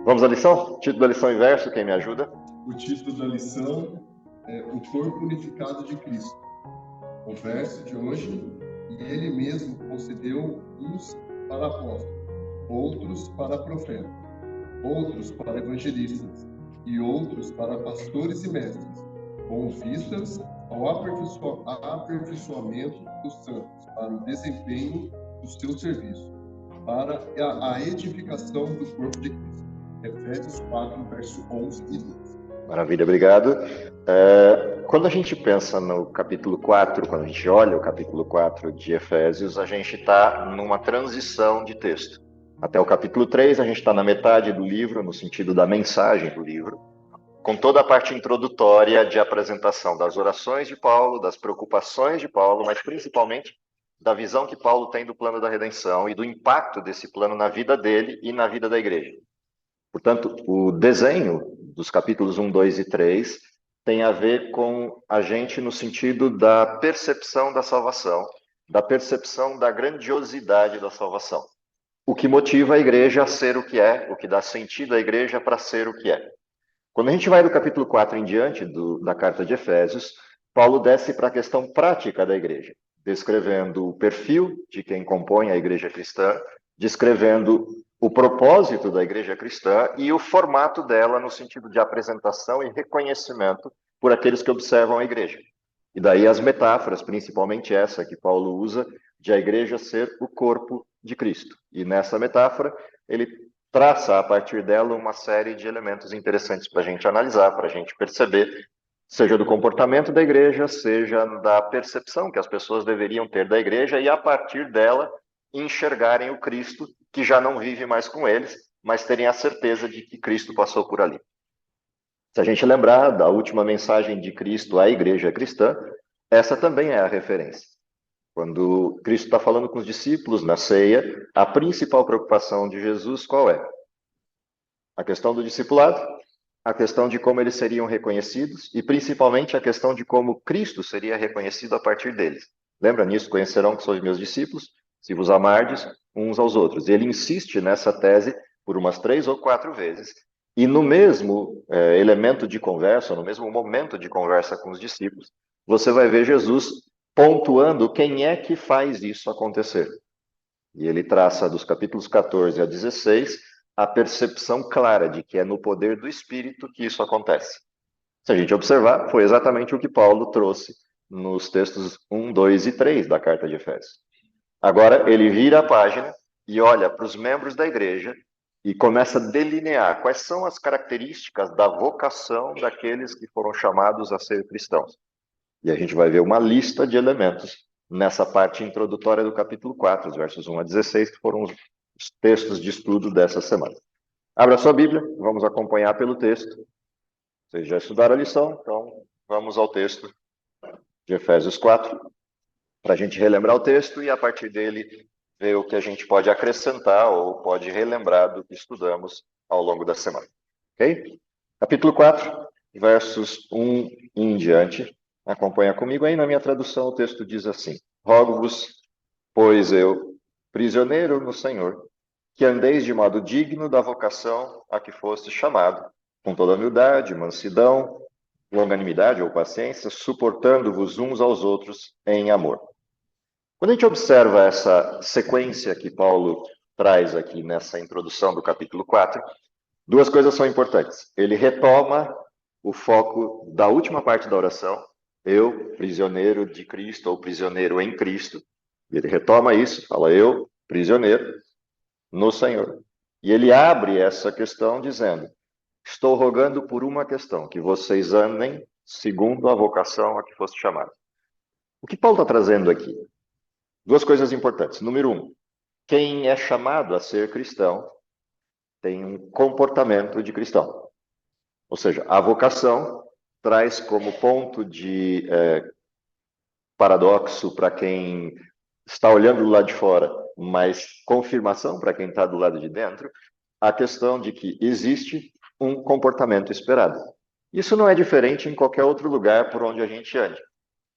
Vamos à lição? Título da lição e verso, quem me ajuda? O título da lição é O Corpo Unificado de Cristo. O verso de hoje: E ele mesmo concedeu uns para apóstolos, outros para profetas, outros para evangelistas e outros para pastores e mestres, com vistas ao aperfeiçoamento dos santos, para o desempenho do seu serviço, para a edificação do corpo de Cristo. Efésios 4, verso 11 e 12. Maravilha, obrigado. Quando a gente pensa no capítulo 4, quando a gente olha o capítulo 4 de Efésios, a gente está numa transição de texto. Até o capítulo 3, a gente está na metade do livro, no sentido da mensagem do livro, com toda a parte introdutória de apresentação das orações de Paulo, das preocupações de Paulo, mas principalmente da visão que Paulo tem do plano da redenção e do impacto desse plano na vida dele e na vida da igreja. Portanto, o desenho dos capítulos 1, 2 e 3 tem a ver com a gente no sentido da percepção da salvação, da percepção da grandiosidade da salvação. O que motiva a igreja a ser o que é, o que dá sentido à igreja para ser o que é. Quando a gente vai do capítulo 4 em diante da carta de Efésios, Paulo desce para a questão prática da igreja, descrevendo o perfil de quem compõe a igreja cristã, descrevendo o propósito da igreja cristã e o formato dela no sentido de apresentação e reconhecimento por aqueles que observam a igreja. E daí as metáforas, principalmente essa que Paulo usa, de a igreja ser o corpo de Cristo. E nessa metáfora, ele traça a partir dela uma série de elementos interessantes para a gente analisar, para a gente perceber, seja do comportamento da igreja, seja da percepção que as pessoas deveriam ter da igreja e, a partir dela, enxergarem o Cristo que já não vive mais com eles, mas terem a certeza de que Cristo passou por ali. Se a gente lembrar da última mensagem de Cristo à igreja cristã, essa também é a referência. Quando Cristo está falando com os discípulos na ceia, a principal preocupação de Jesus qual é? A questão do discipulado, a questão de como eles seriam reconhecidos e principalmente a questão de como Cristo seria reconhecido a partir deles. Lembra nisso? Conhecerão que sois meus discípulos, se vos amardes uns aos outros. Ele insiste nessa tese por umas 3 ou 4 vezes. E no mesmo elemento de conversa, no mesmo momento de conversa com os discípulos, você vai ver Jesus pontuando quem é que faz isso acontecer. E ele traça dos capítulos 14 a 16 a percepção clara de que é no poder do Espírito que isso acontece. Se a gente observar, foi exatamente o que Paulo trouxe nos textos 1, 2 e 3 da carta de Efésios. Agora ele vira a página e olha para os membros da igreja e começa a delinear quais são as características da vocação daqueles que foram chamados a ser cristãos. E a gente vai ver uma lista de elementos nessa parte introdutória do capítulo 4, os versos 1 a 16, que foram os textos de estudo dessa semana. Abra sua Bíblia, vamos acompanhar pelo texto. Vocês já estudaram a lição, então vamos ao texto de Efésios 4, para a gente relembrar o texto e, a partir dele, ver o que a gente pode acrescentar ou pode relembrar do que estudamos ao longo da semana. Ok? Capítulo 4, versos 1 em diante. Acompanha comigo aí, na minha tradução o texto diz assim: Rogo-vos, pois eu, prisioneiro no Senhor, que andeis de modo digno da vocação a que foste chamado, com toda humildade, mansidão, longanimidade ou paciência, suportando-vos uns aos outros em amor. Quando a gente observa essa sequência que Paulo traz aqui nessa introdução do capítulo 4, duas coisas são importantes. Ele retoma o foco da última parte da oração, eu, prisioneiro de Cristo ou prisioneiro em Cristo. Ele retoma isso, fala eu, prisioneiro no Senhor. E ele abre essa questão dizendo: estou rogando por uma questão, que vocês andem segundo a vocação a que foste chamado. O que Paulo está trazendo aqui? Duas coisas importantes. Número 1, quem é chamado a ser cristão tem um comportamento de cristão. Ou seja, a vocação traz como ponto de paradoxo para quem está olhando do lado de fora, mas confirmação para quem está do lado de dentro, a questão de que existe um comportamento esperado. Isso não é diferente em qualquer outro lugar por onde a gente ande.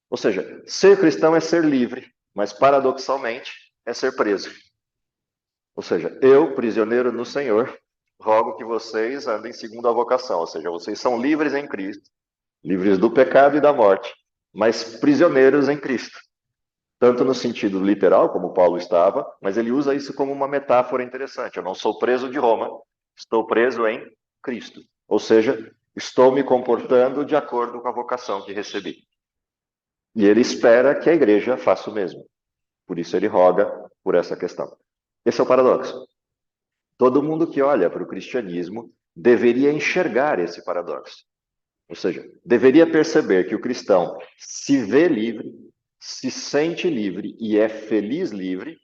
Ou seja, ser cristão é ser livre, mas paradoxalmente é ser preso. Ou seja, eu, prisioneiro no Senhor, rogo que vocês andem segundo a vocação, ou seja, vocês são livres em Cristo, livres do pecado e da morte, mas prisioneiros em Cristo. Tanto no sentido literal, como Paulo estava, mas ele usa isso como uma metáfora interessante. Eu não sou preso de Roma, estou preso em Cristo. Ou seja, estou me comportando de acordo com a vocação que recebi. E ele espera que a igreja faça o mesmo. Por isso ele roga por essa questão. Esse é o paradoxo. Todo mundo que olha para o cristianismo deveria enxergar esse paradoxo. Ou seja, deveria perceber que o cristão se vê livre, se sente livre e é feliz livre,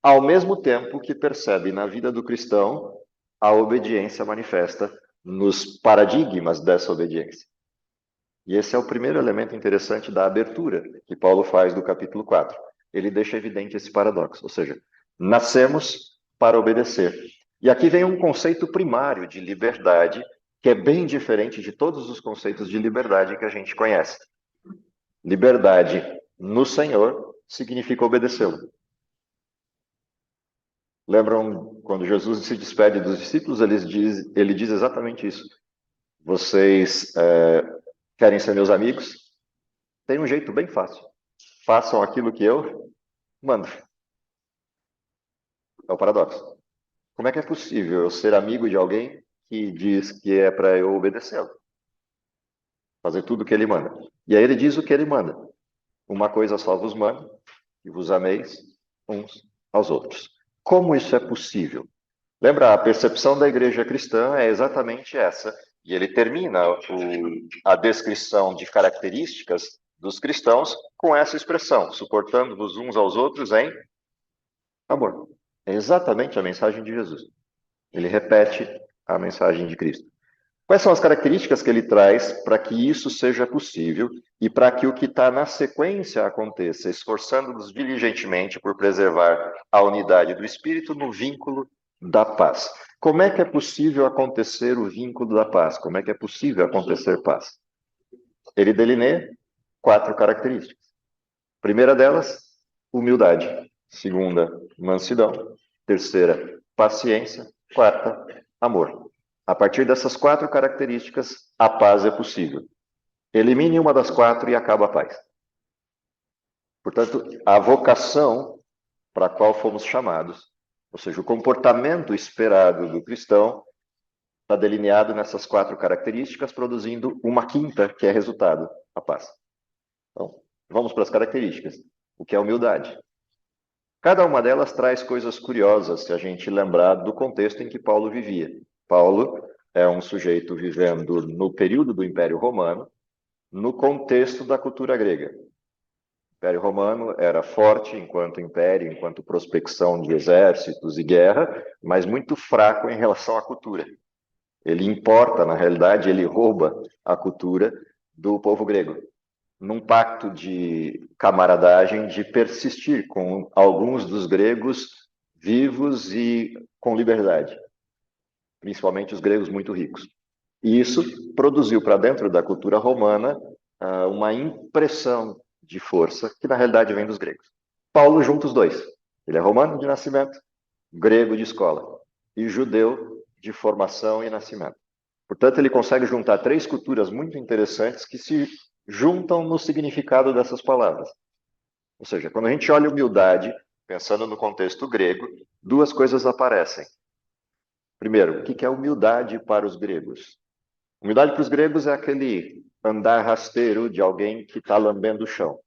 ao mesmo tempo que percebe na vida do cristão a obediência manifesta nos paradigmas dessa obediência. E esse é o primeiro elemento interessante da abertura que Paulo faz do capítulo 4. Ele deixa evidente esse paradoxo, ou seja, nascemos para obedecer. E aqui vem um conceito primário de liberdade, que é bem diferente de todos os conceitos de liberdade que a gente conhece. Liberdade no Senhor significa obedecê-lo. Lembram quando Jesus se despede dos discípulos, ele diz exatamente isso. Vocês querem ser meus amigos? Tem um jeito bem fácil. Façam aquilo que eu mando. É o paradoxo. Como é que é possível eu ser amigo de alguém que diz que é para eu obedecê-lo? Fazer tudo o que ele manda. E aí ele diz o que ele manda. Uma coisa só vos mando, que vos ameis uns aos outros. Como isso é possível? Lembra, a percepção da igreja cristã é exatamente essa. E ele termina a descrição de características dos cristãos com essa expressão, suportando-vos uns aos outros em amor. É exatamente a mensagem de Jesus. Ele repete a mensagem de Cristo. Quais são as características que ele traz para que isso seja possível e para que o que está na sequência aconteça, esforçando-nos diligentemente por preservar a unidade do Espírito no vínculo da paz? Como é que é possível acontecer o vínculo da paz? Como é que é possível acontecer paz? Ele delineia 4 características. Primeira delas, humildade. Segunda, mansidão. Terceira, paciência. Quarta, amor. A partir dessas 4 características, a paz é possível. Elimine uma das 4 e acaba a paz. Portanto, a vocação para a qual fomos chamados, ou seja, o comportamento esperado do cristão, está delineado nessas 4 características, produzindo uma quinta, que é resultado, a paz. Então, vamos para as características. O que é humildade? Cada uma delas traz coisas curiosas se a gente lembrar do contexto em que Paulo vivia. Paulo é um sujeito vivendo no período do Império Romano, no contexto da cultura grega. O Império Romano era forte enquanto império, enquanto prospecção de exércitos e guerra, mas muito fraco em relação à cultura. Ele importa, na realidade, ele rouba a cultura do povo grego, num pacto de camaradagem, de persistir com alguns dos gregos vivos e com liberdade, principalmente os gregos muito ricos. E isso produziu para dentro da cultura romana uma impressão de força que na realidade vem dos gregos. Paulo junta os dois. Ele é romano de nascimento, grego de escola e judeu de formação e nascimento. Portanto, ele consegue juntar 3 culturas muito interessantes que se juntam no significado dessas palavras. Ou seja, quando a gente olha humildade, pensando no contexto grego, 2 coisas aparecem. Primeiro, o que é humildade para os gregos? Humildade para os gregos é aquele andar rasteiro de alguém que está lambendo o chão.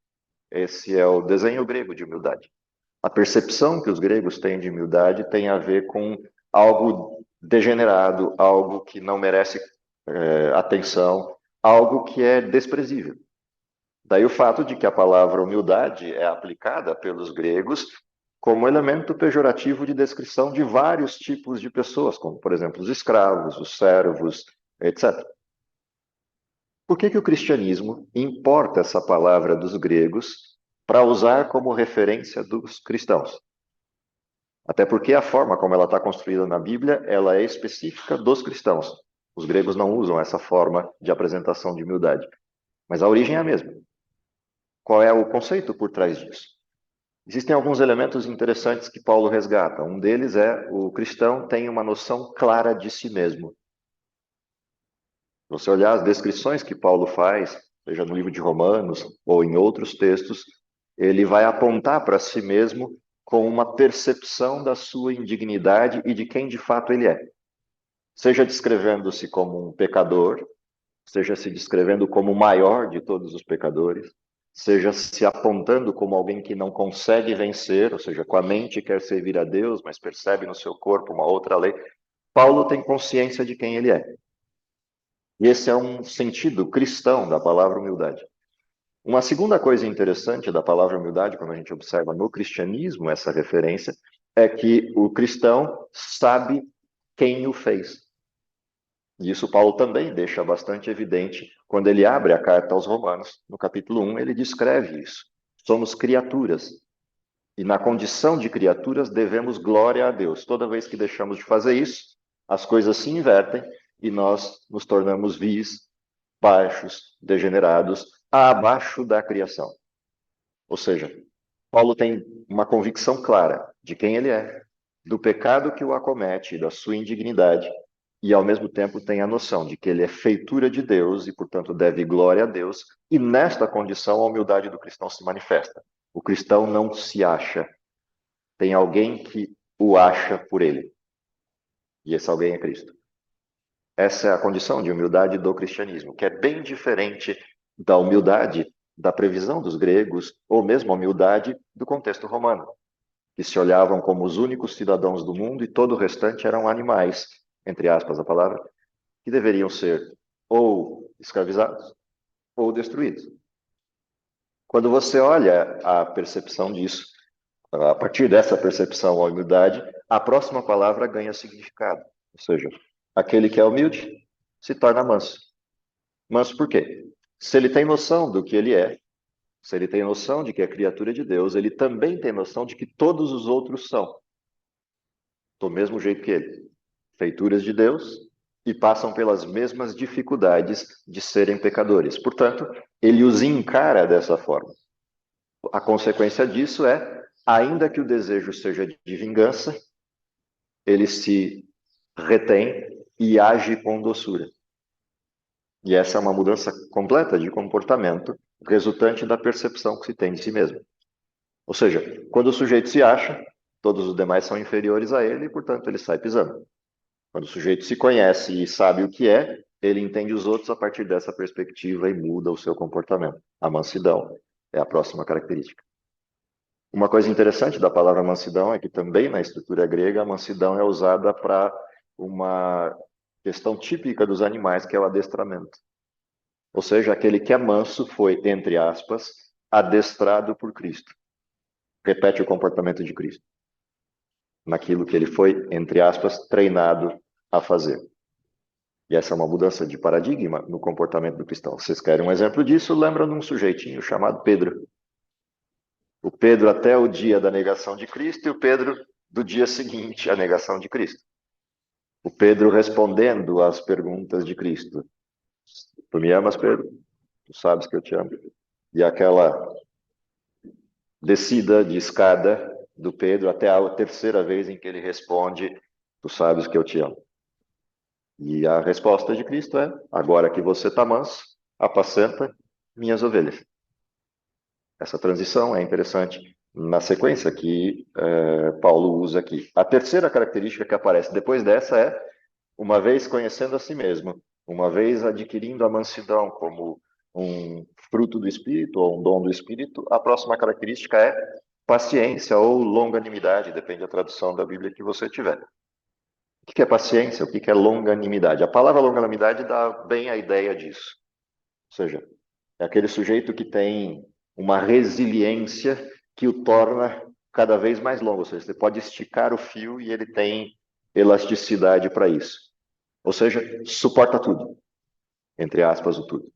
Esse é o desenho grego de humildade. A percepção que os gregos têm de humildade tem a ver com algo degenerado, algo que não merece atenção, algo que é desprezível. Daí o fato de que a palavra humildade é aplicada pelos gregos como elemento pejorativo de descrição de vários tipos de pessoas, como, por exemplo, os escravos, os servos, etc. Por que o cristianismo importa essa palavra dos gregos para usar como referência dos cristãos? Até porque a forma como ela está construída na Bíblia, ela é específica dos cristãos. Os gregos não usam essa forma de apresentação de humildade. Mas a origem é a mesma. Qual é o conceito por trás disso? Existem alguns elementos interessantes que Paulo resgata. Um deles é o cristão tem uma noção clara de si mesmo. Se você olhar as descrições que Paulo faz, seja no livro de Romanos ou em outros textos, ele vai apontar para si mesmo com uma percepção da sua indignidade e de quem de fato ele é. Seja descrevendo-se como um pecador, seja se descrevendo como o maior de todos os pecadores, seja se apontando como alguém que não consegue vencer, ou seja, com a mente quer servir a Deus, mas percebe no seu corpo uma outra lei. Paulo tem consciência de quem ele é. E esse é um sentido cristão da palavra humildade. Uma segunda coisa interessante da palavra humildade, quando a gente observa no cristianismo essa referência, é que o cristão sabe quem o fez. E isso Paulo também deixa bastante evidente quando ele abre a carta aos Romanos. No capítulo 1, ele descreve isso. Somos criaturas. E na condição de criaturas devemos glória a Deus. Toda vez que deixamos de fazer isso, as coisas se invertem e nós nos tornamos vis, baixos, degenerados, abaixo da criação. Ou seja, Paulo tem uma convicção clara de quem ele é, do pecado que o acomete, da sua indignidade, e ao mesmo tempo tem a noção de que ele é feitura de Deus e, portanto, deve glória a Deus, e nesta condição a humildade do cristão se manifesta. O cristão não se acha, tem alguém que o acha por ele, e esse alguém é Cristo. Essa é a condição de humildade do cristianismo, que é bem diferente da humildade da previsão dos gregos, ou mesmo a humildade do contexto romano, que se olhavam como os únicos cidadãos do mundo e todo o restante eram animais, entre aspas a palavra, que deveriam ser ou escravizados ou destruídos. Quando você olha a percepção disso, a partir dessa percepção à humildade, a próxima palavra ganha significado. Ou seja, aquele que é humilde se torna manso. Manso por quê? Se ele tem noção do que ele é, se ele tem noção de que é criatura de Deus, ele também tem noção de que todos os outros são do mesmo jeito que ele, feituras de Deus, e passam pelas mesmas dificuldades de serem pecadores. Portanto, ele os encara dessa forma. A consequência disso é, ainda que o desejo seja de vingança, ele se retém e age com doçura. E essa é uma mudança completa de comportamento resultante da percepção que se tem de si mesmo. Ou seja, quando o sujeito se acha, todos os demais são inferiores a ele e, portanto, ele sai pisando. Quando o sujeito se conhece e sabe o que é, ele entende os outros a partir dessa perspectiva e muda o seu comportamento. A mansidão é a próxima característica. Uma coisa interessante da palavra mansidão é que também na estrutura grega a mansidão é usada para uma questão típica dos animais, que é o adestramento. Ou seja, aquele que é manso foi, entre aspas, adestrado por Cristo. Repete o comportamento de Cristo. Naquilo que ele foi, entre aspas, treinado a fazer. E essa é uma mudança de paradigma no comportamento do cristão. Vocês querem um exemplo disso? Lembram de um sujeitinho chamado Pedro. O Pedro até o dia da negação de Cristo e o Pedro do dia seguinte à negação de Cristo. O Pedro respondendo às perguntas de Cristo. Tu me amas, Pedro? Tu sabes que eu te amo. E aquela descida de escada do Pedro até a terceira vez em que ele responde, tu sabes que eu te amo. E a resposta de Cristo é, agora que você está manso, apacenta minhas ovelhas. Essa transição é interessante na sequência que Paulo usa aqui. A terceira característica que aparece depois dessa é, uma vez conhecendo a si mesmo, uma vez adquirindo a mansidão como um fruto do Espírito ou um dom do Espírito, a próxima característica é paciência ou longanimidade, depende da tradução da Bíblia que você tiver. O que é paciência? O que é longanimidade? A palavra longanimidade dá bem a ideia disso. Ou seja, é aquele sujeito que tem uma resiliência que o torna cada vez mais longo. Ou seja, você pode esticar o fio e ele tem elasticidade para isso. Ou seja, suporta tudo. Entre aspas, o tudo.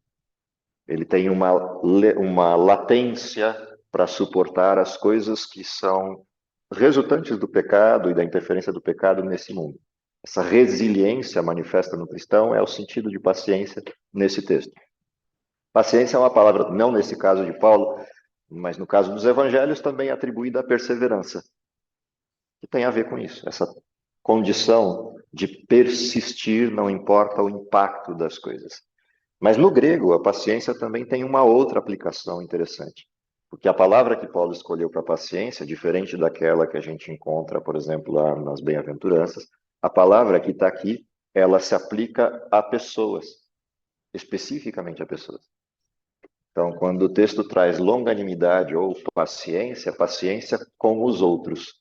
Ele tem uma latência para suportar as coisas que são resultantes do pecado e da interferência do pecado nesse mundo. Essa resiliência manifesta no cristão é o sentido de paciência nesse texto. Paciência é uma palavra, não nesse caso de Paulo, mas no caso dos evangelhos também é atribuída a perseverança, que tem a ver com isso, essa condição de persistir, não importa o impacto das coisas. Mas no grego, a paciência também tem uma outra aplicação interessante. Porque a palavra que Paulo escolheu para paciência, diferente daquela que a gente encontra, por exemplo, lá nas bem-aventuranças, a palavra que está aqui, ela se aplica a pessoas, especificamente a pessoas. Então, quando o texto traz longanimidade ou paciência, paciência com os outros.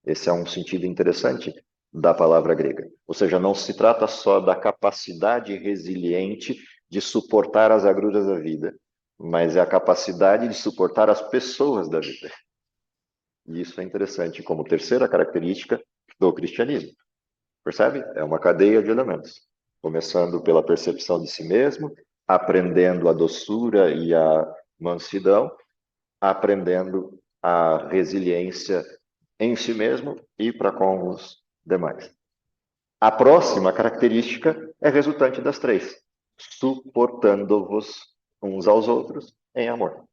Esse é um sentido interessante da palavra grega. Ou seja, não se trata só da capacidade resiliente de suportar as agruras da vida, mas é a capacidade de suportar as pessoas da vida. E isso é interessante como terceira característica do cristianismo. Percebe? É uma cadeia de elementos. Começando pela percepção de si mesmo, aprendendo a doçura e a mansidão, aprendendo a resiliência em si mesmo e para com os demais. A próxima característica é resultante das três: suportando-vos uns aos outros em amor.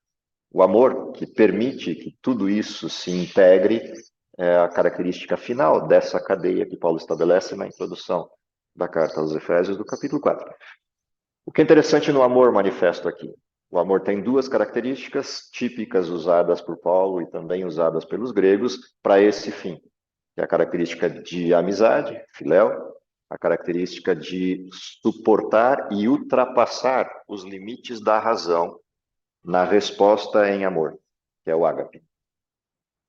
O amor que permite que tudo isso se integre é a característica final dessa cadeia que Paulo estabelece na introdução da carta aos Efésios, do capítulo 4. O que é interessante no amor manifesto aqui? O amor tem duas características típicas usadas por Paulo e também usadas pelos gregos para esse fim. Que é a característica de amizade, filéu, a característica de suportar e ultrapassar os limites da razão na resposta em amor, que é o ágape.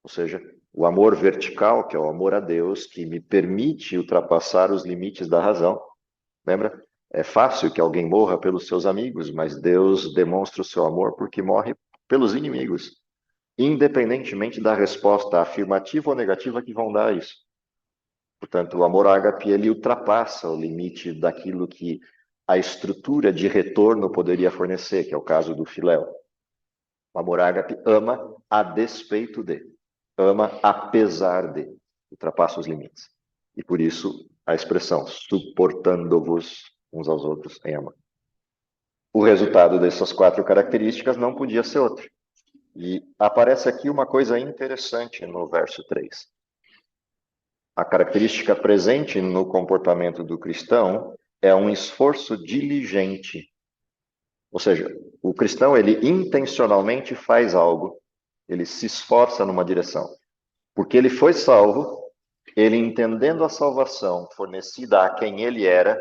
Ou seja, o amor vertical, que é o amor a Deus, que me permite ultrapassar os limites da razão. Lembra? É fácil que alguém morra pelos seus amigos, mas Deus demonstra o seu amor porque morre pelos inimigos, independentemente da resposta afirmativa ou negativa que vão dar a isso. Portanto, o amor ágape, ele ultrapassa o limite daquilo que a estrutura de retorno poderia fornecer, que é o caso do filéu. O amor ágape ama a despeito de, ama apesar de, ultrapassa os limites. E por isso a expressão suportando-vos uns aos outros em amor. O resultado dessas quatro características não podia ser outro. E aparece aqui uma coisa interessante no verso 3. A característica presente no comportamento do cristão é um esforço diligente. Ou seja, o cristão, ele intencionalmente faz algo, ele se esforça numa direção. Porque ele foi salvo, ele entendendo a salvação fornecida a quem ele era,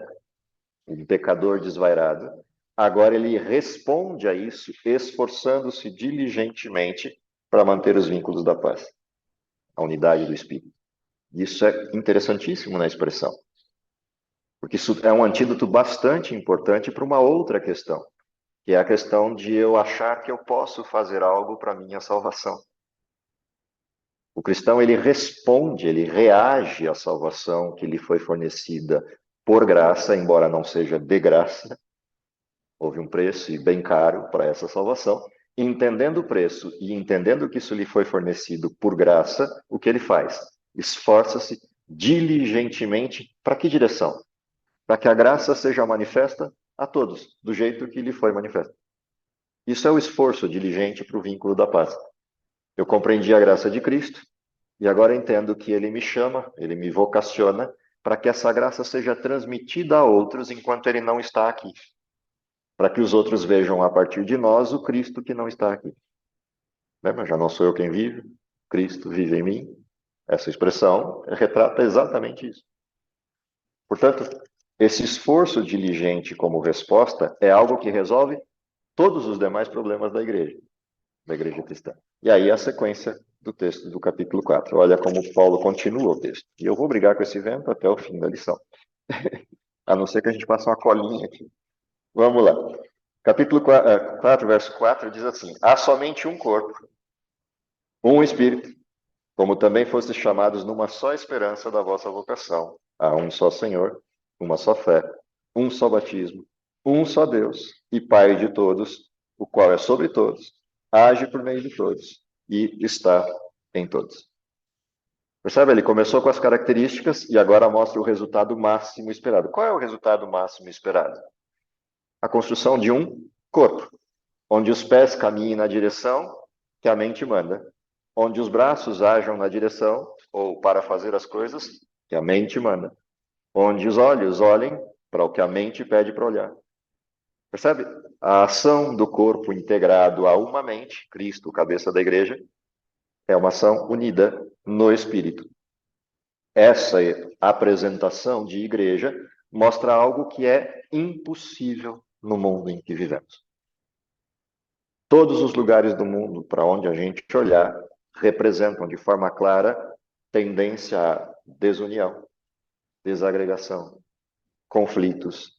um pecador desvairado, agora ele responde a isso, esforçando-se diligentemente para manter os vínculos da paz, a unidade do Espírito. Isso é interessantíssimo na expressão, porque isso é um antídoto bastante importante para uma outra questão, que é a questão de eu achar que eu posso fazer algo para minha salvação. O cristão, ele responde, ele reage à salvação que lhe foi fornecida por graça, embora não seja de graça. Houve um preço e bem caro para essa salvação. E entendendo o preço e entendendo que isso lhe foi fornecido por graça, o que ele faz? Esforça-se diligentemente para que direção? Para que a graça seja manifesta a todos, do jeito que lhe foi manifesta. Isso é o esforço diligente para o vínculo da paz. Eu compreendi a graça de Cristo e agora entendo que Ele me chama, Ele me vocaciona para que essa graça seja transmitida a outros enquanto Ele não está aqui. Para que os outros vejam a partir de nós o Cristo que não está aqui. Lembra? Já não sou eu quem vive, Cristo vive em mim. Essa expressão retrata exatamente isso. Portanto, esse esforço diligente como resposta é algo que resolve todos os demais problemas da igreja cristã. E aí a sequência do texto do capítulo 4. Olha como Paulo continua o texto. E eu vou brigar com esse vento até o fim da lição. A não ser que a gente passe uma colinha aqui. Vamos lá. Capítulo 4, verso 4 diz assim: há somente um corpo, um espírito, como também fostes chamados numa só esperança da vossa vocação. Há um só Senhor, uma só fé, um só batismo, um só Deus e Pai de todos, o qual é sobre todos, age por meio de todos e está em todos. Percebe? Ele começou com as características e agora mostra o resultado máximo esperado. Qual é o resultado máximo esperado? A construção de um corpo. onde os pés caminhem na direção que a mente manda, onde os braços ajam na direção, ou para fazer as coisas que a mente manda, onde os olhos olhem para o que a mente pede para olhar. Percebe? A ação do corpo integrado a uma mente, Cristo, cabeça da igreja, é uma ação unida no Espírito. Essa apresentação de igreja mostra algo que é impossível no mundo em que vivemos. Todos os lugares do mundo para onde a gente olhar representam de forma clara tendência à desunião, desagregação, conflitos.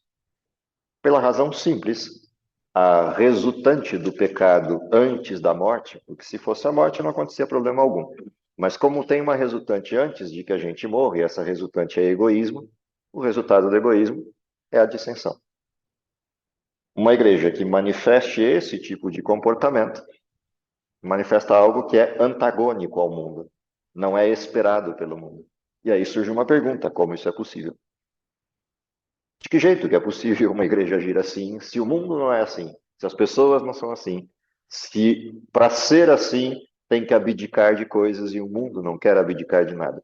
Pela razão simples, a resultante do pecado antes da morte, porque se fosse a morte não acontecia problema algum. Mas como tem uma resultante antes de que a gente morra, e essa resultante é egoísmo, o resultado do egoísmo é a dissensão. Uma igreja que manifeste esse tipo de comportamento manifesta algo que é antagônico ao mundo, não é esperado pelo mundo. E aí surge uma pergunta: como isso é possível? De que jeito que é possível uma igreja agir assim, se o mundo não é assim, se as pessoas não são assim, se para ser assim tem que abdicar de coisas e o mundo não quer abdicar de nada?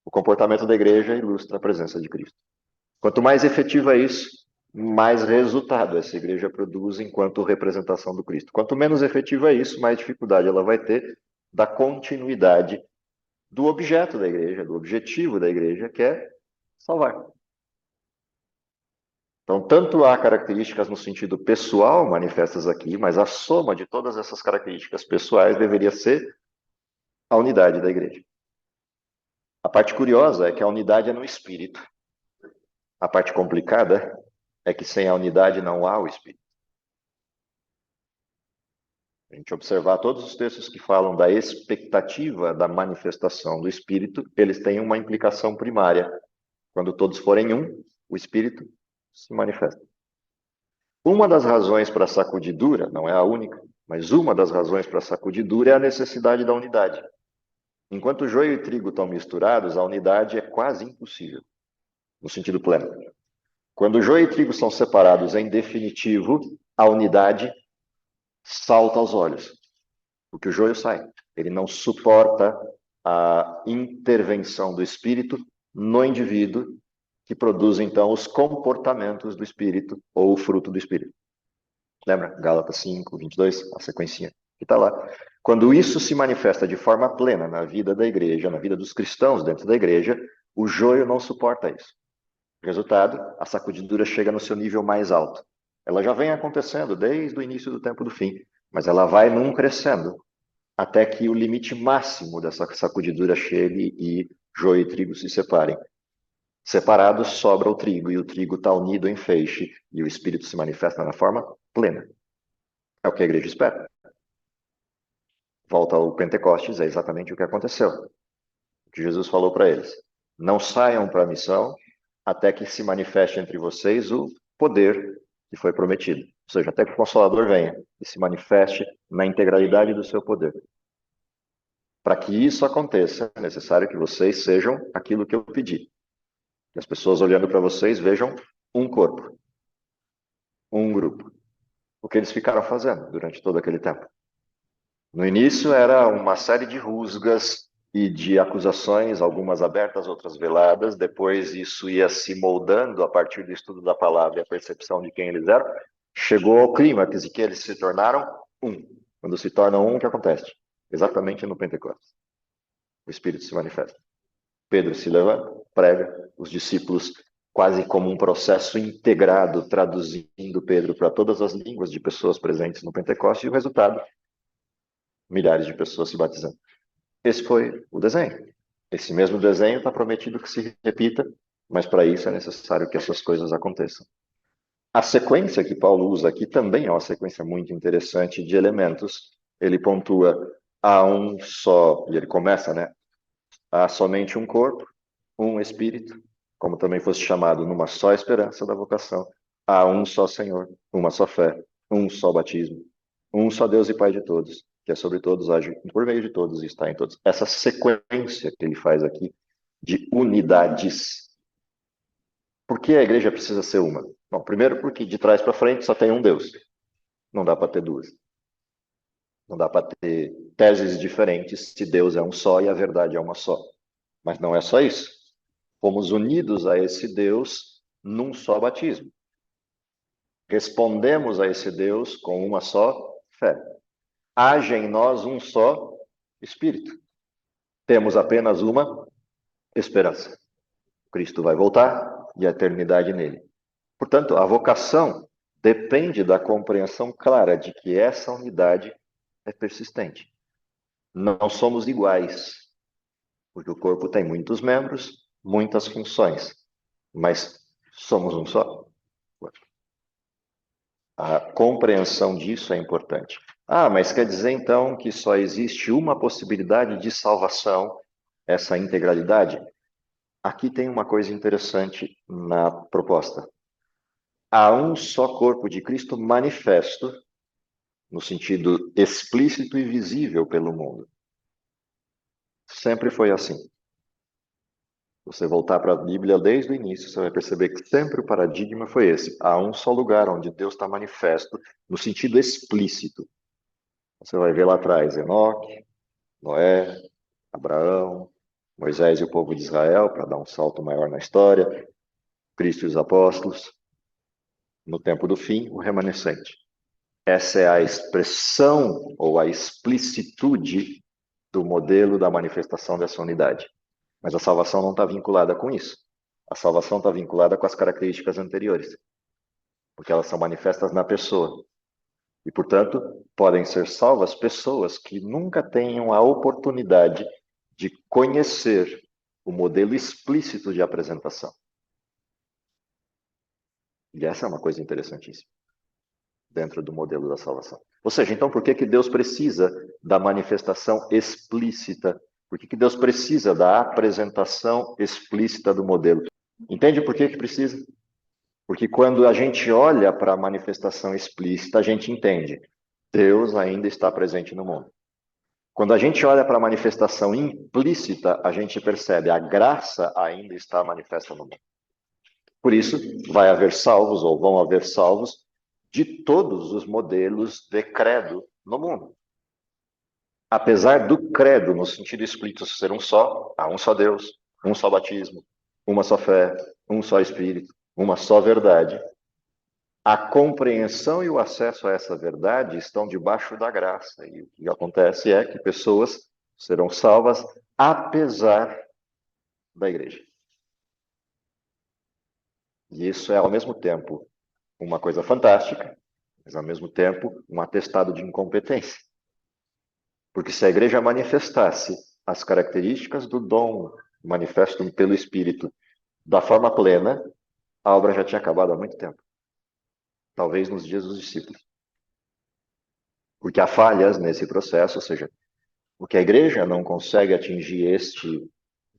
O comportamento da igreja ilustra a presença de Cristo. Quanto mais efetivo é isso, mais resultado essa igreja produz enquanto representação do Cristo. Quanto menos efetivo é isso, mais dificuldade ela vai ter da continuidade do objeto da igreja, do objetivo da igreja, que é salvar. Então, tanto há características no sentido pessoal manifestas aqui, mas a soma de todas essas características pessoais deveria ser a unidade da igreja. A parte curiosa é que a unidade é no espírito. A parte complicada é que sem a unidade não há o espírito. A gente observar todos os textos que falam da expectativa da manifestação do espírito, eles têm uma implicação primária. Quando todos forem um, o espírito se manifesta. Uma das razões para a sacudidura, não é a única, mas uma das razões para a sacudidura é a necessidade da unidade. Enquanto joio e trigo estão misturados, a unidade é quase impossível, no sentido pleno. Quando joio e trigo são separados em definitivo, a unidade salta aos olhos, porque o joio sai. Ele não suporta a intervenção do espírito no indivíduo, que produz então os comportamentos do espírito ou o fruto do espírito. Lembra? Gálatas 5, 22, a sequencinha que está lá. Quando isso se manifesta de forma plena na vida da igreja, na vida dos cristãos dentro da igreja, o joio não suporta isso. Resultado, a sacudidura chega no seu nível mais alto. Ela já vem acontecendo desde o início do tempo do fim, mas ela vai num crescendo, até que o limite máximo dessa sacudidura chegue e joio e trigo se separem. Separados, sobra o trigo, e o trigo está unido em feixe, e o Espírito se manifesta na forma plena. É o que a igreja espera. Volta ao Pentecostes, é exatamente o que aconteceu. O que Jesus falou para eles: não saiam para a missão até que se manifeste entre vocês o poder que foi prometido. Ou seja, até que o Consolador venha e se manifeste na integralidade do seu poder. Para que isso aconteça, é necessário que vocês sejam aquilo que eu pedi. Que as pessoas olhando para vocês vejam um corpo, um grupo. O que eles ficaram fazendo durante todo aquele tempo? No início era uma série de rusgas e de acusações, algumas abertas, outras veladas. Depois isso ia se moldando a partir do estudo da palavra e a percepção de quem eles eram. Chegou ao clímax em que eles se tornaram um. Quando se tornam um, o que acontece? Exatamente no Pentecostes. O Espírito se manifesta. Pedro se levanta, prega, os discípulos, quase como um processo integrado, traduzindo Pedro para todas as línguas de pessoas presentes no Pentecostes, e o resultado: milhares de pessoas se batizando. Esse foi o desenho. Esse mesmo desenho está prometido que se repita, mas para isso é necessário que essas coisas aconteçam. A sequência que Paulo usa aqui também é uma sequência muito interessante de elementos. Ele pontua: há um só, e ele começa, né? Há somente um corpo, um espírito, como também fosse chamado numa só esperança da vocação. Há um só Senhor, uma só fé, um só batismo, um só Deus e Pai de todos, que é sobre todos, age por meio de todos e está em todos. Essa sequência que ele faz aqui de unidades. Por que a igreja precisa ser uma? Bom, primeiro porque de trás para frente só tem um Deus. Não dá para ter duas. Não dá para ter teses diferentes se Deus é um só e a verdade é uma só. Mas não é só isso. Fomos unidos a esse Deus num só batismo. Respondemos a esse Deus com uma só fé. Age em nós um só Espírito. Temos apenas uma esperança. Cristo vai voltar e a eternidade nele. Portanto, a vocação depende da compreensão clara de que essa unidade é persistente. Não somos iguais, porque o corpo tem muitos membros, muitas funções, mas somos um só. A compreensão disso é importante. Ah, mas quer dizer então que só existe uma possibilidade de salvação, essa integralidade? Aqui tem uma coisa interessante na proposta. Há um só corpo de Cristo manifesto, no sentido explícito e visível pelo mundo. Sempre foi assim. Você voltar para a Bíblia desde o início, você vai perceber que sempre o paradigma foi esse. Há um só lugar onde Deus está manifesto, no sentido explícito. Você vai ver lá atrás Enoque, Noé, Abraão, Moisés e o povo de Israel, para dar um salto maior na história, Cristo e os apóstolos. No tempo do fim, o remanescente. Essa é a expressão ou a explicitude do modelo da manifestação dessa unidade. Mas a salvação não está vinculada com isso. A salvação está vinculada com as características anteriores, porque elas são manifestas na pessoa. E, portanto, podem ser salvas pessoas que nunca tenham a oportunidade de conhecer o modelo explícito de apresentação. E essa é uma coisa interessantíssima, dentro do modelo da salvação. Ou seja, então, por que Deus precisa da manifestação explícita? Por que Deus precisa da apresentação explícita do modelo? Entende por que precisa? Porque quando a gente olha para a manifestação explícita, a gente entende. Deus ainda está presente no mundo. Quando a gente olha para a manifestação implícita, a gente percebe a graça ainda está manifesta no mundo. Por isso, vai haver salvos, ou vão haver salvos, de todos os modelos de credo no mundo. Apesar do credo, no sentido explícito, ser um só, há um só Deus, um só batismo, uma só fé, um só Espírito, uma só verdade. A compreensão e o acesso a essa verdade estão debaixo da graça. E o que acontece é que pessoas serão salvas apesar da igreja. E isso é, ao mesmo tempo, uma coisa fantástica, mas, ao mesmo tempo, um atestado de incompetência. Porque se a igreja manifestasse as características do dom manifesto pelo Espírito da forma plena, a obra já tinha acabado há muito tempo. Talvez nos dias dos discípulos. Porque há falhas nesse processo, ou seja, o que a igreja não consegue atingir este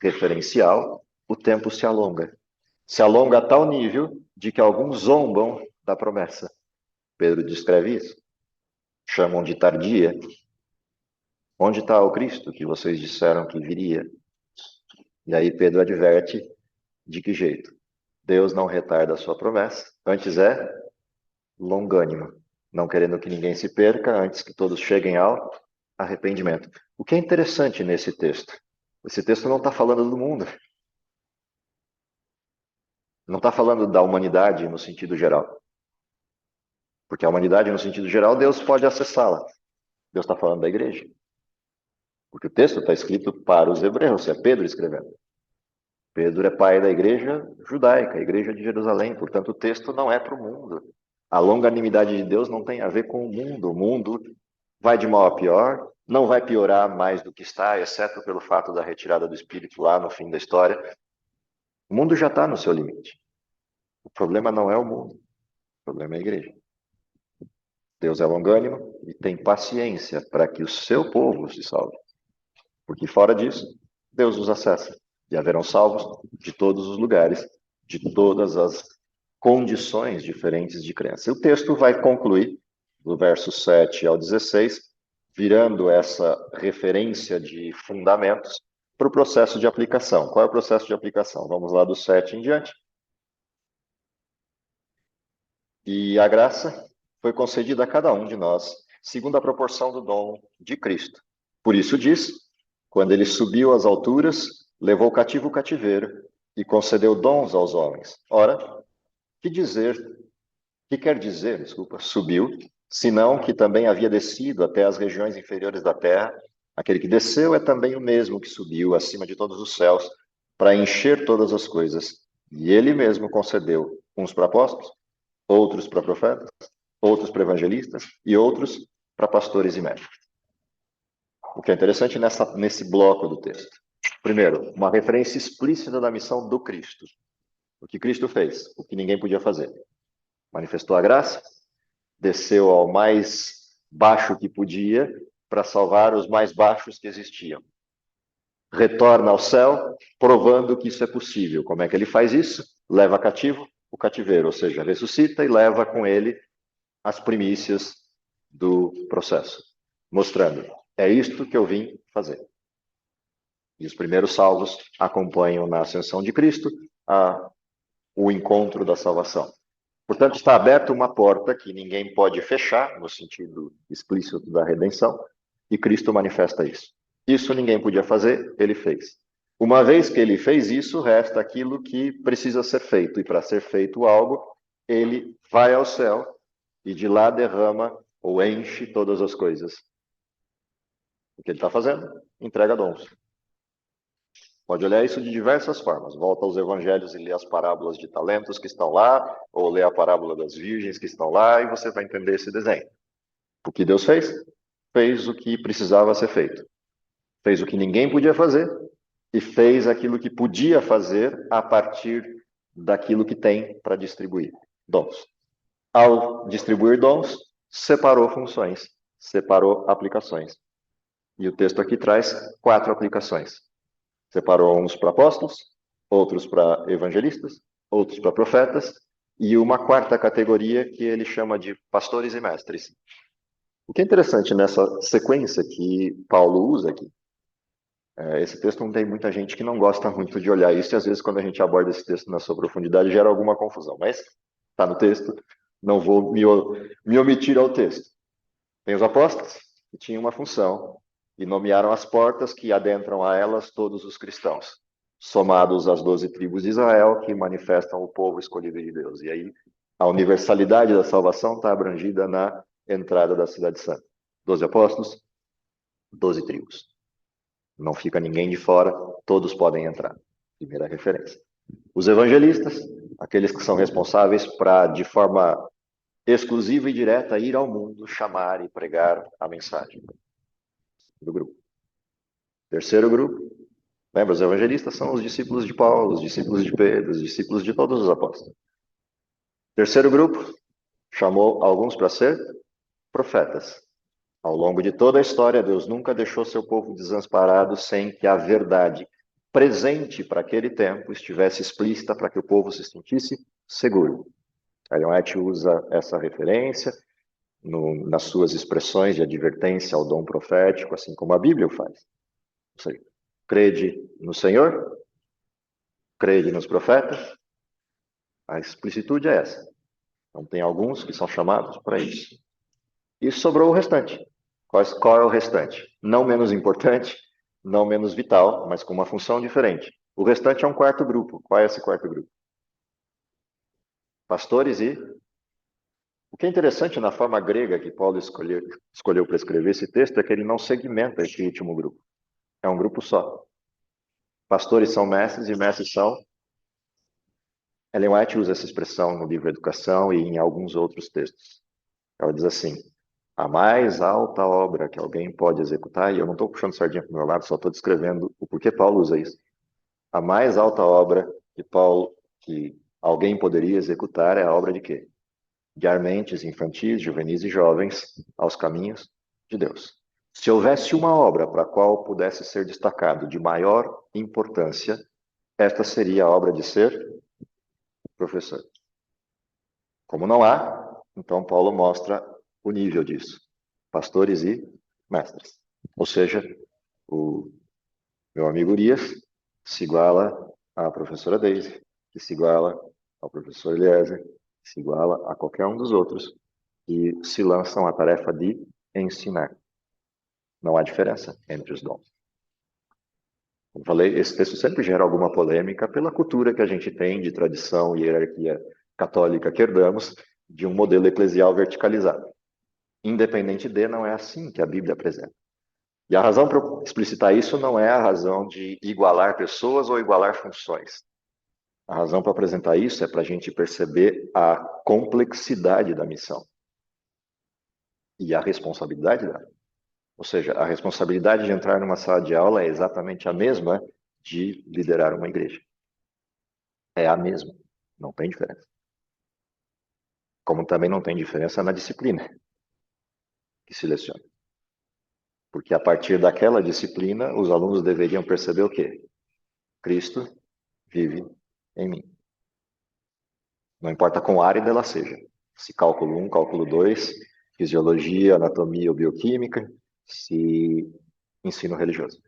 referencial, o tempo se alonga. Se alonga a tal nível de que alguns zombam da promessa. Pedro descreve isso. Chamam de tardia. Onde está o Cristo que vocês disseram que viria? E aí Pedro adverte de que jeito? Deus não retarda a sua promessa, antes é longânimo, não querendo que ninguém se perca, antes que todos cheguem ao arrependimento. O que é interessante nesse texto? Esse texto não está falando do mundo. Não está falando da humanidade no sentido geral. Porque a humanidade, no sentido geral, Deus pode acessá-la. Deus está falando da igreja. Porque o texto está escrito para os hebreus, é Pedro escrevendo. Pedro é pai da igreja judaica, a igreja de Jerusalém. Portanto, o texto não é para o mundo. A longanimidade de Deus não tem a ver com o mundo. O mundo vai de mal a pior, não vai piorar mais do que está, exceto pelo fato da retirada do Espírito lá no fim da história. O mundo já está no seu limite. O problema não é o mundo, o problema é a igreja. Deus é longânimo e tem paciência para que o seu povo se salve. Porque fora disso, Deus os acessa. E haverão salvos de todos os lugares, de todas as condições diferentes de crença. E o texto vai concluir, do verso 7 ao 16, virando essa referência de fundamentos para o processo de aplicação. Qual é o processo de aplicação? Vamos lá do 7 em diante. E a graça foi concedida a cada um de nós, segundo a proporção do dom de Cristo. Por isso diz, quando ele subiu às alturas, levou cativo o cativeiro e concedeu dons aos homens. Ora, que quer dizer, subiu, senão que também havia descido até as regiões inferiores da terra. Aquele que desceu é também o mesmo que subiu acima de todos os céus para encher todas as coisas. E ele mesmo concedeu uns para apóstolos, outros para profetas, outros para evangelistas e outros para pastores e mestres. O que é interessante nesse bloco do texto. Primeiro, uma referência explícita da missão do Cristo. O que Cristo fez, o que ninguém podia fazer. Manifestou a graça, desceu ao mais baixo que podia para salvar os mais baixos que existiam. Retorna ao céu, provando que isso é possível. Como é que ele faz isso? Leva cativo o cativeiro, ou seja, ressuscita e leva com ele as primícias do processo, mostrando, é isto que eu vim fazer. E os primeiros salvos acompanham na ascensão de Cristo o encontro da salvação. Portanto, está aberta uma porta que ninguém pode fechar, no sentido explícito da redenção, e Cristo manifesta isso. Isso ninguém podia fazer, ele fez. Uma vez que ele fez isso, resta aquilo que precisa ser feito, e para ser feito algo, ele vai ao céu e de lá derrama ou enche todas as coisas. O que ele está fazendo? Entrega dons. Pode olhar isso de diversas formas. Volta aos evangelhos e lê as parábolas de talentos que estão lá, ou lê a parábola das virgens que estão lá, e você vai entender esse desenho. O que Deus fez? Fez o que precisava ser feito. Fez o que ninguém podia fazer, e fez aquilo que podia fazer a partir daquilo que tem para distribuir. Dons. Ao distribuir dons, separou funções, separou aplicações. E o texto aqui traz 4 aplicações. Separou uns para apóstolos, outros para evangelistas, outros para profetas, e uma quarta categoria que ele chama de pastores e mestres. O que é interessante nessa sequência que Paulo usa aqui, esse texto não tem muita gente que não gosta muito de olhar isso, e às vezes quando a gente aborda esse texto na sua profundidade gera alguma confusão, mas está no texto, não vou me omitir ao texto. Tem os apóstolos, que tinham uma função, e nomearam as portas que adentram a elas todos os cristãos, somados às 12 tribos de Israel, que manifestam o povo escolhido de Deus. E aí, a universalidade da salvação está abrangida na entrada da Cidade Santa. 12 apóstolos, 12 tribos. Não fica ninguém de fora, todos podem entrar. Primeira referência. Os evangelistas, aqueles que são responsáveis para, de forma exclusiva e direta, ir ao mundo, chamar e pregar a mensagem. Do grupo. Terceiro grupo, lembra, os evangelistas são os discípulos de Paulo, os discípulos de Pedro, os discípulos de todos os apóstolos. Terceiro grupo, chamou alguns para ser profetas. Ao longo de toda a história, Deus nunca deixou seu povo desamparado sem que a verdade presente para aquele tempo estivesse explícita para que o povo se sentisse seguro. Ellen White usa essa referência nas suas expressões de advertência ao dom profético, assim como a Bíblia o faz. Ou seja, crede no Senhor, crede nos profetas, a explicitude é essa. Então tem alguns que são chamados para isso. E sobrou o restante. Qual é o restante? Não menos importante, não menos vital, mas com uma função diferente. O restante é um quarto grupo. Qual é esse quarto grupo? Pastores e... O que é interessante na forma grega que Paulo escolheu para escrever esse texto é que ele não segmenta esse último grupo. É um grupo só. Pastores são mestres e mestres são... Ellen White usa essa expressão no livro Educação e em alguns outros textos. Ela diz assim, a mais alta obra que alguém pode executar, e eu não estou puxando sardinha para o meu lado, só estou descrevendo o porquê Paulo usa isso. A mais alta obra que alguém poderia executar é a obra de quê? Guiar mentes infantis, juvenis e jovens aos caminhos de Deus. Se houvesse uma obra para a qual pudesse ser destacado de maior importância, esta seria a obra de ser professor. Como não há, então Paulo mostra o nível disso. Pastores e mestres. Ou seja, o meu amigo Urias se iguala à professora Daisy, que se iguala ao professor Eliezer, que se iguala a qualquer um dos outros, que se lançam à tarefa de ensinar. Não há diferença entre os dons. Como falei, esse texto sempre gera alguma polêmica pela cultura que a gente tem de tradição e hierarquia católica que herdamos de um modelo eclesial verticalizado. Independente de, não é assim que a Bíblia apresenta. E a razão para eu explicitar isso não é a razão de igualar pessoas ou igualar funções. A razão para apresentar isso é para a gente perceber a complexidade da missão e a responsabilidade dela. Ou seja, a responsabilidade de entrar numa sala de aula é exatamente a mesma de liderar uma igreja. É a mesma, não tem diferença. Como também não tem diferença na disciplina que se leciona. Porque a partir daquela disciplina, os alunos deveriam perceber o quê? Cristo vive em mim. Não importa quão árida ela seja. Se cálculo 1, cálculo 2, fisiologia, anatomia ou bioquímica, se ensino religioso.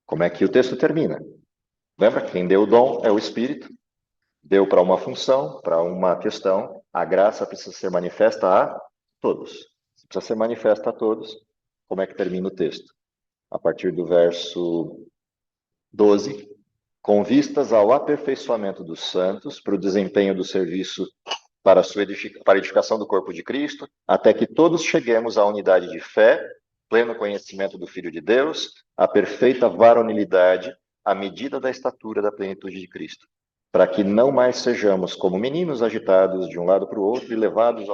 Como é que o texto termina? Lembra? Quem deu o dom é o Espírito. Deu para uma função, para uma questão. A graça precisa ser manifesta a todos. Se precisa ser manifesta a todos, como é que termina o texto? A partir do verso 12. Com vistas ao aperfeiçoamento dos santos, para o desempenho do serviço para a edificação do corpo de Cristo, até que todos cheguemos à unidade de fé, pleno conhecimento do Filho de Deus, à perfeita varonilidade, à medida da estatura da plenitude de Cristo, para que não mais sejamos como meninos agitados de um lado para o outro e levados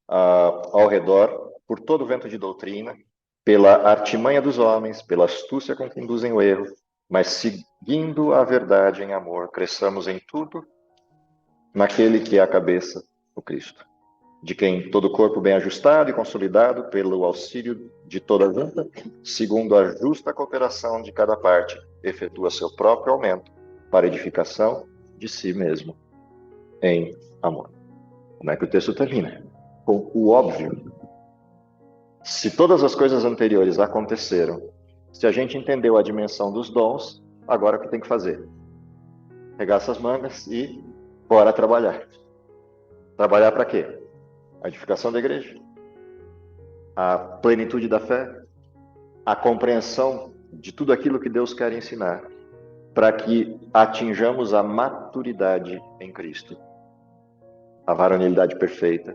ao redor por todo o vento de doutrina, pela artimanha dos homens, pela astúcia com que induzem o erro, mas seguindo a verdade em amor, cresçamos em tudo naquele que é a cabeça, o Cristo, de quem todo o corpo bem ajustado e consolidado pelo auxílio de toda a junta, segundo a justa cooperação de cada parte, efetua seu próprio aumento para edificação de si mesmo em amor. Como é que o texto termina? Com o óbvio. Se todas as coisas anteriores aconteceram, se a gente entendeu a dimensão dos dons, agora o que tem que fazer? Regaça as mangas e bora trabalhar. Trabalhar para quê? A edificação da igreja, a plenitude da fé, a compreensão de tudo aquilo que Deus quer ensinar, para que atinjamos a maturidade em Cristo, a varonilidade perfeita,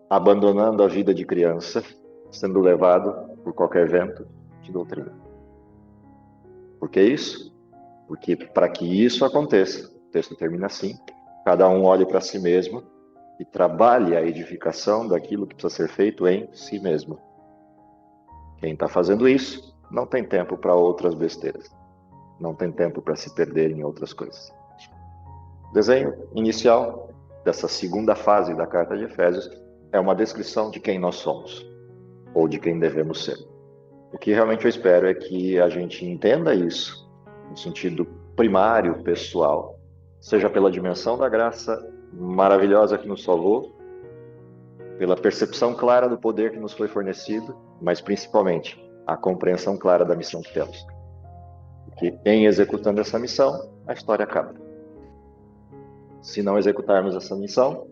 abandonando a vida de criança, sendo levado por qualquer vento de doutrina. Por que isso? Porque para que isso aconteça, o texto termina assim, cada um olhe para si mesmo e trabalhe a edificação daquilo que precisa ser feito em si mesmo. Quem está fazendo isso não tem tempo para outras besteiras, não tem tempo para se perder em outras coisas. O desenho inicial dessa segunda fase da carta de Efésios é uma descrição de quem nós somos, ou de quem devemos ser. O que realmente eu espero é que a gente entenda isso no sentido primário, pessoal, seja pela dimensão da graça maravilhosa que nos salvou, pela percepção clara do poder que nos foi fornecido, mas principalmente a compreensão clara da missão que temos. Porque em executando essa missão, a história acaba. Se não executarmos essa missão,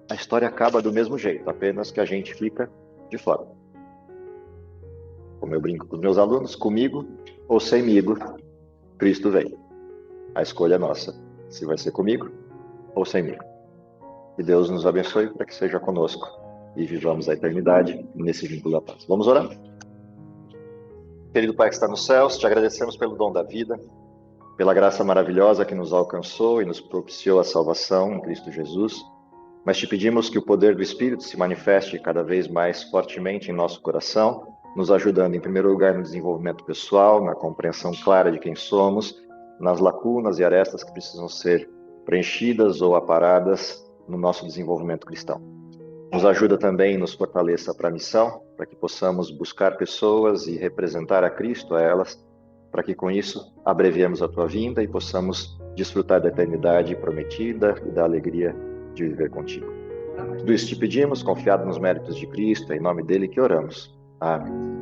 a história acaba do mesmo jeito, apenas que a gente fica de fora. Como eu brinco com os meus alunos, comigo ou semigo, Cristo vem. A escolha é nossa, se vai ser comigo ou semigo. Que Deus nos abençoe para que seja conosco e vivamos a eternidade nesse vínculo da paz. Vamos orar? Querido Pai que está nos céus, te agradecemos pelo dom da vida, pela graça maravilhosa que nos alcançou e nos propiciou a salvação em Cristo Jesus, mas te pedimos que o poder do Espírito se manifeste cada vez mais fortemente em nosso coração, nos ajudando, em primeiro lugar, no desenvolvimento pessoal, na compreensão clara de quem somos, nas lacunas e arestas que precisam ser preenchidas ou aparadas no nosso desenvolvimento cristão. Nos ajuda também e nos fortaleça para a missão, para que possamos buscar pessoas e representar a Cristo a elas, para que com isso abreviemos a tua vinda e possamos desfrutar da eternidade prometida e da alegria de viver contigo. Tudo isso te pedimos, confiado nos méritos de Cristo, é em nome dele que oramos. Amém.